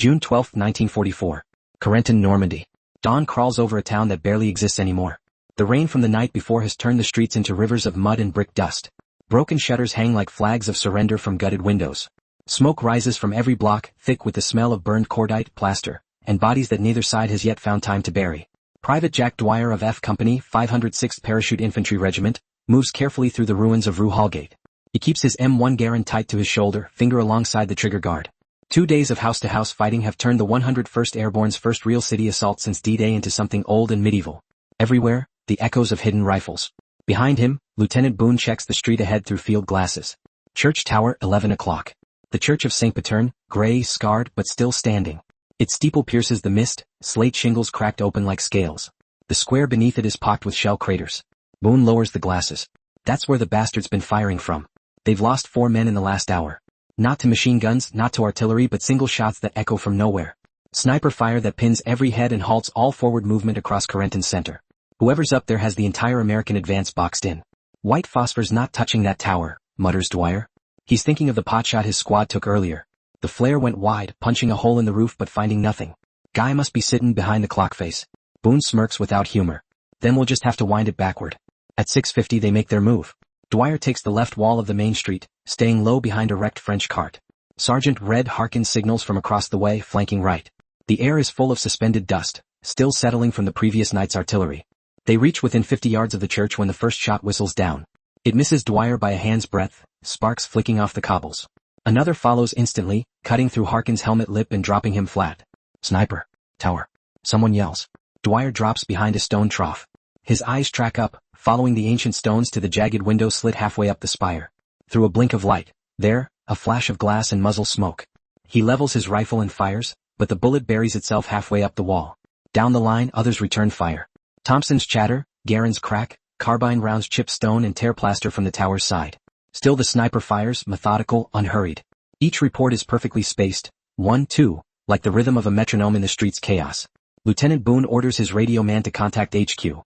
June 12, 1944. Carentan, Normandy. Dawn crawls over a town that barely exists anymore. The rain from the night before has turned the streets into rivers of mud and brick dust. Broken shutters hang like flags of surrender from gutted windows. Smoke rises from every block, thick with the smell of burned cordite, plaster, and bodies that neither side has yet found time to bury. Private Jack Dwyer of F Company, 506th Parachute Infantry Regiment, moves carefully through the ruins of Rue Hallgate. He keeps his M1 Garand tight to his shoulder, finger alongside the trigger guard. 2 days of house-to-house fighting have turned the 101st Airborne's first real city assault since D-Day into something old and medieval. Everywhere, the echoes of hidden rifles. Behind him, Lieutenant Boone checks the street ahead through field glasses. Church Tower, 11 o'clock. The Church of St. Patern, gray, scarred, but still standing. Its steeple pierces the mist, slate shingles cracked open like scales. The square beneath it is pocked with shell craters. Boone lowers the glasses. That's where the bastard's been firing from. They've lost 4 men in the last hour. Not to machine guns, not to artillery, but single shots that echo from nowhere. Sniper fire that pins every head and halts all forward movement across Carentan's center. Whoever's up there has the entire American advance boxed in. White phosphor's not touching that tower, mutters Dwyer. He's thinking of the potshot his squad took earlier. The flare went wide, punching a hole in the roof but finding nothing. Guy must be sitting behind the clock face. Boone smirks without humor. Then we'll just have to wind it backward. At 6:50 they make their move. Dwyer takes the left wall of the main street, staying low behind a wrecked French cart. Sergeant Red Harkins signals from across the way, flanking right. The air is full of suspended dust, still settling from the previous night's artillery. They reach within 50 yards of the church when the first shot whistles down. It misses Dwyer by a hand's breadth, sparks flicking off the cobbles. Another follows instantly, cutting through Harkins' helmet lip and dropping him flat. Sniper. Tower. Someone yells. Dwyer drops behind a stone trough. His eyes track up, following the ancient stones to the jagged window slit halfway up the spire. Through a blink of light, there, a flash of glass and muzzle smoke. He levels his rifle and fires, but the bullet buries itself halfway up the wall. Down the line others return fire. Thompson's chatter, Garand's crack, carbine rounds chip stone and tear plaster from the tower's side. Still the sniper fires, methodical, unhurried. Each report is perfectly spaced, 1-2, like the rhythm of a metronome in the street's chaos. Lieutenant Boone orders his radio man to contact HQ.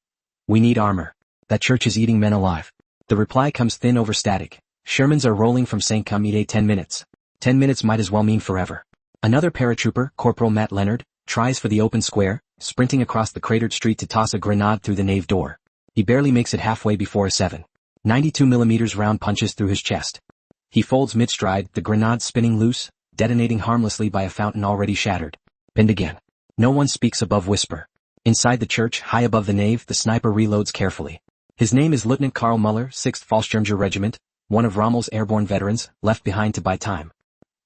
We need armor. That church is eating men alive. The reply comes thin over static. Shermans are rolling from St. Comite 10 minutes. 10 minutes might as well mean forever. Another paratrooper, Corporal Matt Leonard, tries for the open square, sprinting across the cratered street to toss a grenade through the nave door. He barely makes it halfway before a 7.92mm round punches through his chest. He folds mid-stride, the grenade spinning loose, detonating harmlessly by a fountain already shattered. Pinned again. No one speaks above whisper. Inside the church, high above the nave, the sniper reloads carefully. His name is Lieutenant Karl Muller, 6th Fallschirmjäger Regiment, one of Rommel's airborne veterans, left behind to buy time.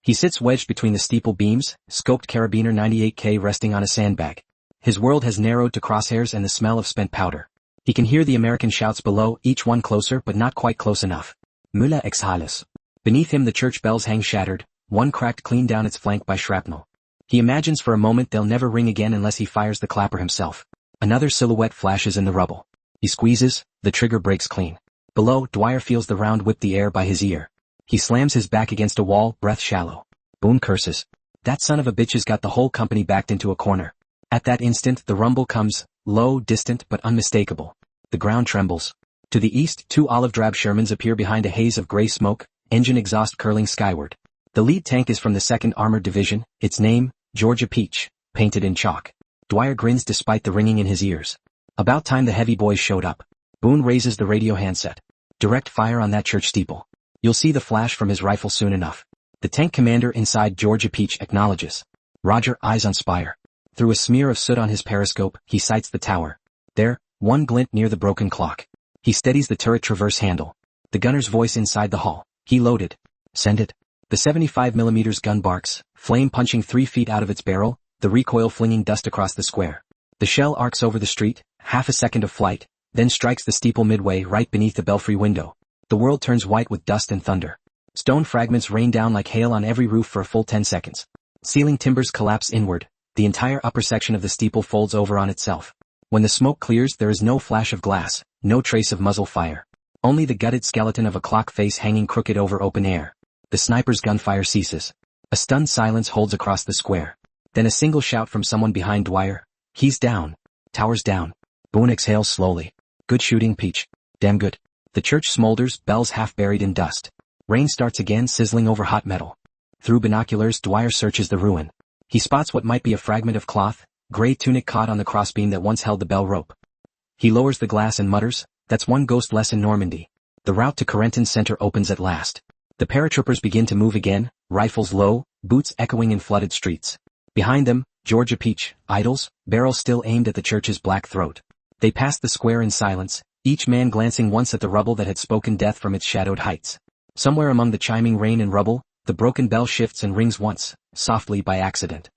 He sits wedged between the steeple beams, scoped carabiner 98K resting on a sandbag. His world has narrowed to crosshairs and the smell of spent powder. He can hear the American shouts below, each one closer but not quite close enough. Müller exhales. Beneath him the church bells hang shattered, one cracked clean down its flank by shrapnel. He imagines for a moment they'll never ring again unless he fires the clapper himself. Another silhouette flashes in the rubble. He squeezes, the trigger breaks clean. Below, Dwyer feels the round whip the air by his ear. He slams his back against a wall, breath shallow. Boone curses. That son of a bitch has got the whole company backed into a corner. At that instant the rumble comes, low, distant, but unmistakable. The ground trembles. To the east, 2 olive-drab Shermans appear behind a haze of gray smoke, engine exhaust curling skyward. The lead tank is from the 2nd Armored Division, its name, Georgia Peach, painted in chalk. Dwyer grins despite the ringing in his ears. About time the heavy boys showed up. Boone raises the radio handset. Direct fire on that church steeple. You'll see the flash from his rifle soon enough. The tank commander inside Georgia Peach acknowledges. Roger, eyes on spire. Through a smear of soot on his periscope, he sights the tower. There, one glint near the broken clock. He steadies the turret traverse handle. The gunner's voice inside the hall. He loaded. Send it. The 75mm gun barks, flame punching 3 feet out of its barrel, the recoil flinging dust across the square. The shell arcs over the street, half a second of flight, then strikes the steeple midway right beneath the belfry window. The world turns white with dust and thunder. Stone fragments rain down like hail on every roof for a full 10 seconds. Ceiling timbers collapse inward. The entire upper section of the steeple folds over on itself. When the smoke clears there is no flash of glass, no trace of muzzle fire. Only the gutted skeleton of a clock face hanging crooked over open air. The sniper's gunfire ceases. A stunned silence holds across the square. Then a single shout from someone behind Dwyer. He's down. Tower's down. Boone exhales slowly. Good shooting, Peach. Damn good. The church smolders, bells half buried in dust. Rain starts again, sizzling over hot metal. Through binoculars Dwyer searches the ruin. He spots what might be a fragment of cloth, gray tunic caught on the crossbeam that once held the bell rope. He lowers the glass and mutters, "That's one ghost less in Normandy." The route to Carentan's center opens at last. The paratroopers begin to move again, rifles low, boots echoing in flooded streets. Behind them, Georgia Peach, idles, barrel still aimed at the church's black throat. They pass the square in silence, each man glancing once at the rubble that had spoken death from its shadowed heights. Somewhere among the chiming rain and rubble, the broken bell shifts and rings once, softly by accident.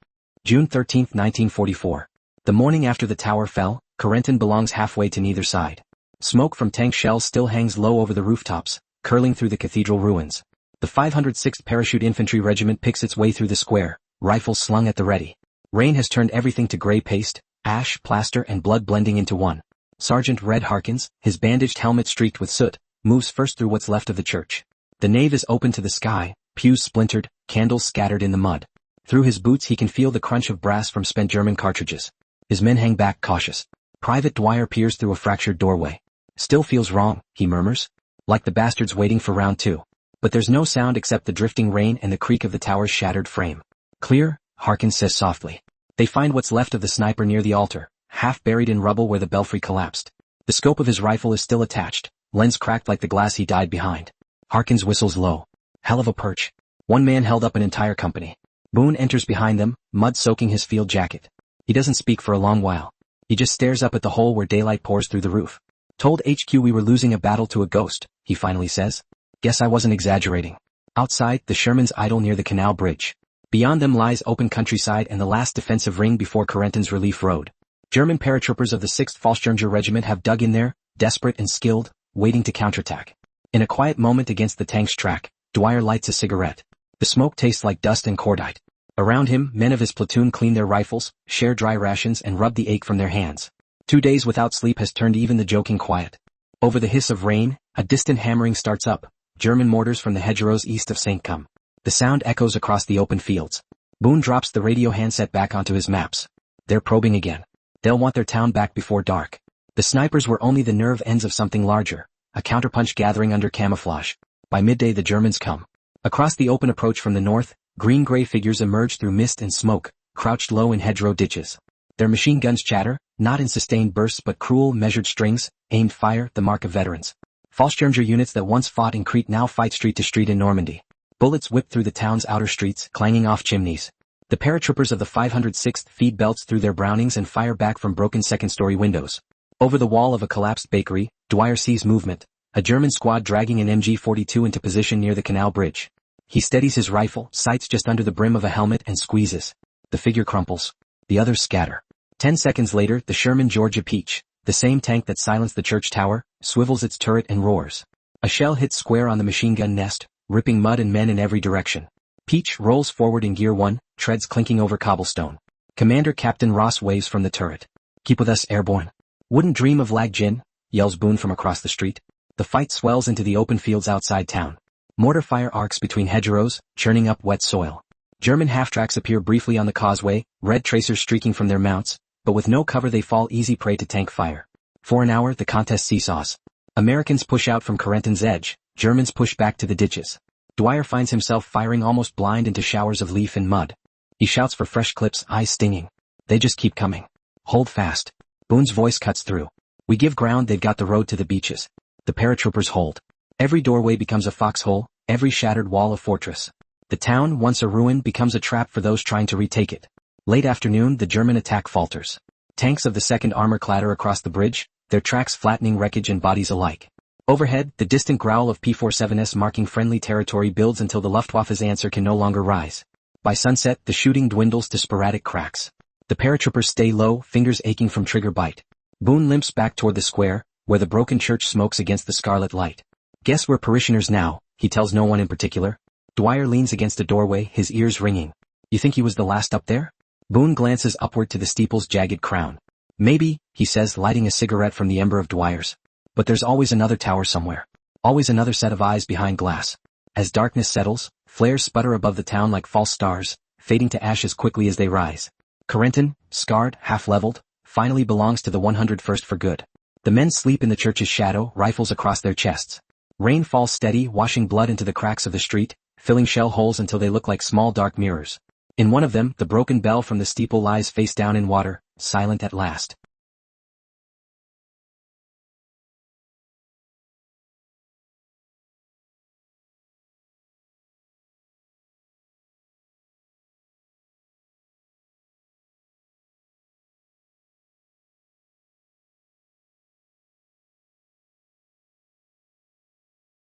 June 13, 1944. The morning after the tower fell, Carentan belongs halfway to neither side. Smoke from tank shells still hangs low over the rooftops, curling through the cathedral ruins. The 506th Parachute Infantry Regiment picks its way through the square, rifles slung at the ready. Rain has turned everything to gray paste, ash, plaster and blood blending into one. Sergeant Red Harkins, his bandaged helmet streaked with soot, moves first through what's left of the church. The nave is open to the sky, pews splintered, candles scattered in the mud. Through his boots he can feel the crunch of brass from spent German cartridges. His men hang back cautious. Private Dwyer peers through a fractured doorway. "Still feels wrong," he murmurs. "Like the bastards waiting for round two." But there's no sound except the drifting rain and the creak of the tower's shattered frame. "Clear," Harkins says softly. They find what's left of the sniper near the altar, half buried in rubble where the belfry collapsed. The scope of his rifle is still attached, lens cracked like the glass he died behind. Harkins whistles low. Hell of a perch. One man held up an entire company. Boone enters behind them, mud soaking his field jacket. He doesn't speak for a long while. He just stares up at the hole where daylight pours through the roof. "Told HQ we were losing a battle to a ghost," he finally says. "Guess I wasn't exaggerating." Outside, the Shermans idle near the canal bridge. Beyond them lies open countryside and the last defensive ring before Carentan's relief road. German paratroopers of the 6th Fallschirmjäger Regiment have dug in there, desperate and skilled, waiting to counterattack. In a quiet moment against the tank's track, Dwyer lights a cigarette. The smoke tastes like dust and cordite. Around him, men of his platoon clean their rifles, share dry rations and rub the ache from their hands. 2 days without sleep has turned even the joking quiet. Over the hiss of rain, a distant hammering starts up, German mortars from the hedgerows east of St. Cum. The sound echoes across the open fields. Boone drops the radio handset back onto his maps. They're probing again. They'll want their town back before dark. The snipers were only the nerve ends of something larger, a counterpunch gathering under camouflage. By midday the Germans come. Across the open approach from the north, green-gray figures emerge through mist and smoke, crouched low in hedgerow ditches. Their machine guns chatter, not in sustained bursts but cruel, measured strings, aimed fire, the mark of veterans. Fallschirmjäger units that once fought in Crete now fight street to street in Normandy. Bullets whip through the town's outer streets, clanging off chimneys. The paratroopers of the 506th feed belts through their Brownings and fire back from broken second-story windows. Over the wall of a collapsed bakery, Dwyer sees movement, a German squad dragging an MG-42 into position near the canal bridge. He steadies his rifle, sights just under the brim of a helmet and squeezes. The figure crumples. The others scatter. 10 seconds later, the Sherman Georgia Peach, the same tank that silenced the church tower, swivels its turret and roars. A shell hits square on the machine gun nest, ripping mud and men in every direction. Peach rolls forward in gear 1, treads clinking over cobblestone. Commander Captain Ross waves from the turret. "Keep with us, Airborne." "Wouldn't dream of Lag Jin," yells Boone from across the street. The fight swells into the open fields outside town. Mortar fire arcs between hedgerows, churning up wet soil. German half-tracks appear briefly on the causeway, red tracers streaking from their mounts, but with no cover they fall easy prey to tank fire. For an hour the contest seesaws. Americans push out from Carentan's edge, Germans push back to the ditches. Dwyer finds himself firing almost blind into showers of leaf and mud. He shouts for fresh clips, eyes stinging. They just keep coming. "Hold fast." Boone's voice cuts through. "We give ground, they've got the road to the beaches." The paratroopers hold. Every doorway becomes a foxhole, every shattered wall a fortress. The town, once a ruin, becomes a trap for those trying to retake it. Late afternoon the German attack falters. Tanks of the 2nd Armor clatter across the bridge, their tracks flattening wreckage and bodies alike. Overhead, the distant growl of P-47s marking friendly territory builds until the Luftwaffe's answer can no longer rise. By sunset, the shooting dwindles to sporadic cracks. The paratroopers stay low, fingers aching from trigger bite. Boone limps back toward the square, where the broken church smokes against the scarlet light. "Guess we're parishioners now," he tells no one in particular. Dwyer leans against a doorway, his ears ringing. "You think he was the last up there?" Boone glances upward to the steeple's jagged crown. "Maybe," he says, lighting a cigarette from the ember of Dwyer's. "But there's always another tower somewhere. Always another set of eyes behind glass." As darkness settles, flares sputter above the town like false stars, fading to ash as quickly as they rise. Carentan, scarred, half-leveled, finally belongs to the 101st for good. The men sleep in the church's shadow, rifles across their chests. Rain falls steady, washing blood into the cracks of the street, filling shell holes until they look like small dark mirrors. In one of them, the broken bell from the steeple lies face down in water, silent at last.